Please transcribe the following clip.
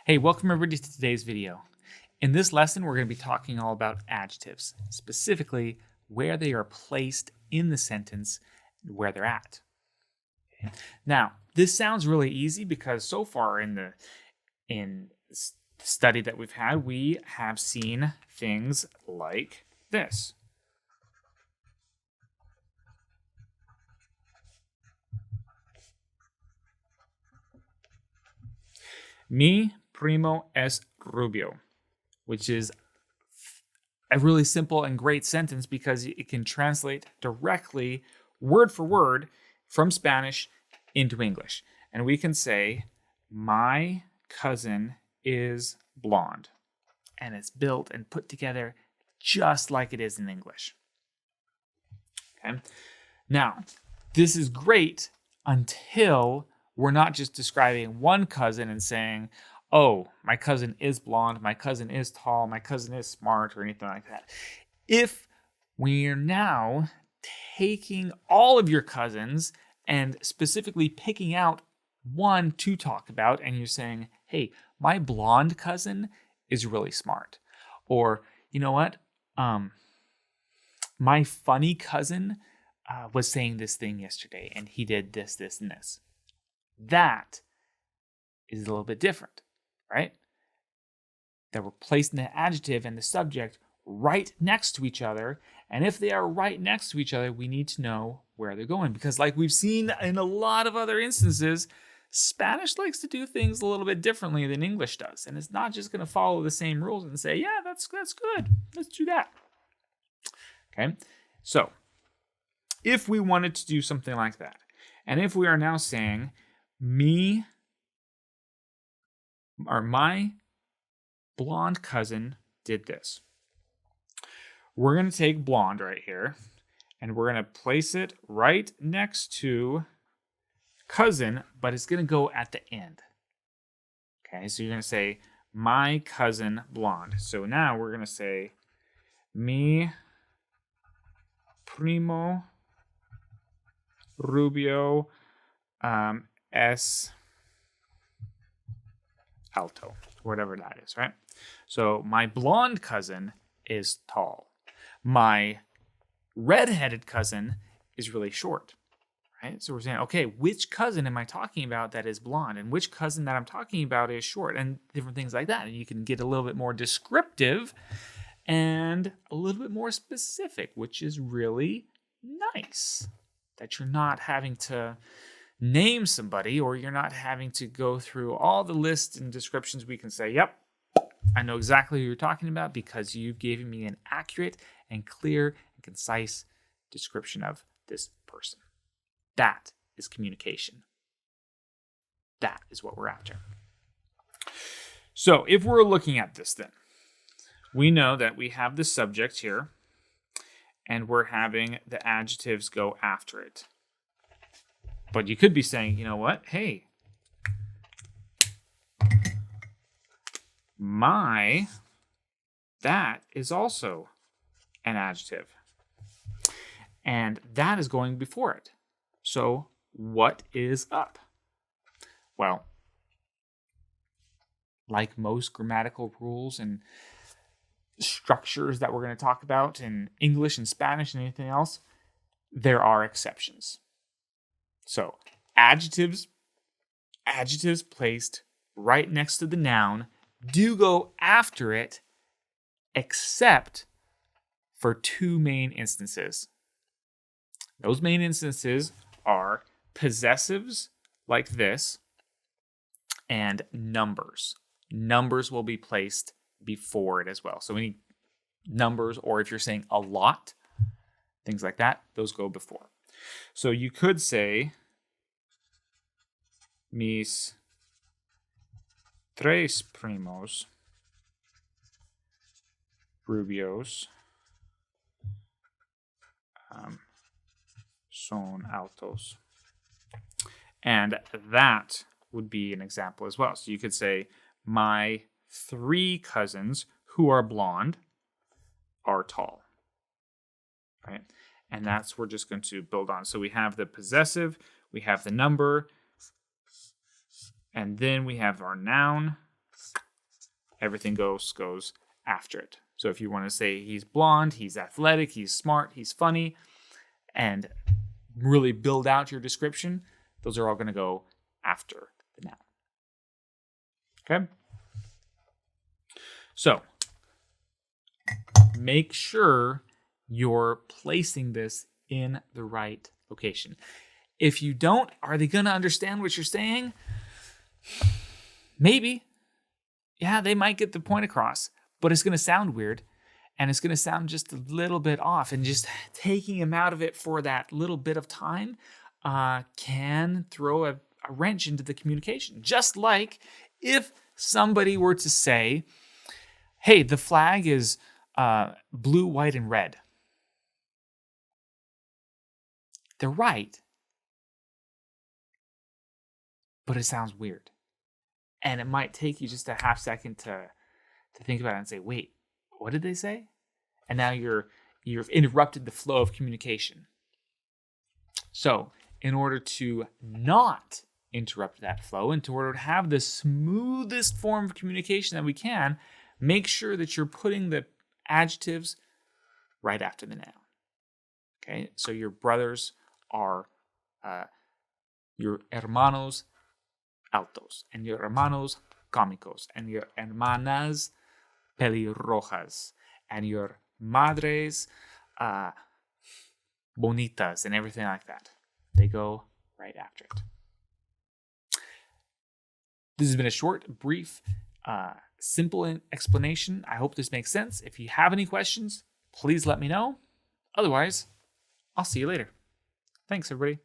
Hey, welcome everybody to today's video. In this lesson, we're going to be talking all about adjectives, specifically where they are placed in the sentence and where they're at. Okay. Now, this sounds really easy because so far in the study that we've had, we have seen things like this. Mi primo es rubio, which is a really simple and great sentence because it can translate directly, word for word, from Spanish into English. And we can say, my cousin is blonde. And it's built and put together just like it is in English. Okay. Now, this is great until we're not just describing one cousin and saying, oh, my cousin is blonde, my cousin is tall, my cousin is smart, or anything like that. If we're now taking all of your cousins and specifically picking out one to talk about, and you're saying, hey, my blonde cousin is really smart. Or, you know what? My funny cousin was saying this thing yesterday, and he did this, this, and this. That is a little bit different, right? That we're placing the adjective and the subject right next to each other. And if they are right next to each other, we need to know where they're going. Because like we've seen in a lot of other instances, Spanish likes to do things a little bit differently than English does. And it's not just going to follow the same rules and say, yeah, that's good. Let's do that. Okay. So if we wanted to do something like that, and if we are now saying, my blonde cousin did this. We're going to take blonde right here, and we're going to place it right next to cousin, but it's going to go at the end. Okay, so you're going to say, my cousin blonde. So now we're going to say, mi primo rubio es alto, whatever that is, right? So my blonde cousin is tall. My redheaded cousin is really short, right? So we're saying, okay, which cousin am I talking about that is blonde, and which cousin that I'm talking about is short, and different things like that. And you can get a little bit more descriptive and a little bit more specific, which is really nice. That you're not having to name somebody, or you're not having to go through all the lists and descriptions. We can say, yep, I know exactly who you're talking about because you've given me an accurate and clear and concise description of this person. That is communication. That is what we're after. So if we're looking at this then, we know that we have the subject here, and we're having the adjectives go after it. But you could be saying, you know what? Hey, that is also an adjective. And that is going before it. So what is up? Well, like most grammatical rules and structures that we're going to talk about in English and Spanish and anything else, there are exceptions. So adjectives placed right next to the noun do go after it, except for two main instances. Those main instances are possessives like this and numbers. Numbers will be placed before it as well. So any numbers, or if you're saying a lot, things like that, those go before. So you could say, mis tres primos rubios son altos. And that would be an example as well. So you could say, my three cousins who are blonde are tall, right? And that's we're just going to build on. So we have the possessive, we have the number, and then we have our noun, everything goes after it. So if you want to say he's blonde, he's athletic, he's smart, he's funny, and really build out your description, those are all going to go after the noun. Okay? So make sure you're placing this in the right location. If you don't, are they going to understand what you're saying? Maybe. Yeah, they might get the point across, but it's going to sound weird, and it's going to sound just a little bit off, and just taking them out of it for that little bit of time can throw a wrench into the communication. Just like if somebody were to say, hey, the flag is blue, white, and red. They're right, but it sounds weird. And it might take you just a half second to think about it and say, wait, what did they say? And now you've interrupted the flow of communication. So in order to not interrupt that flow, and in order to have the smoothest form of communication that we can, make sure that you're putting the adjectives right after the noun. Okay, so your brothers are your hermanos altos, and your hermanos cómicos, and your hermanas pelirrojas, and your madres bonitas, and everything like that. They go right after it. This has been a short, brief, simple explanation. I hope this makes sense. If you have any questions, please let me know. Otherwise, I'll see you later. Thanks, everybody.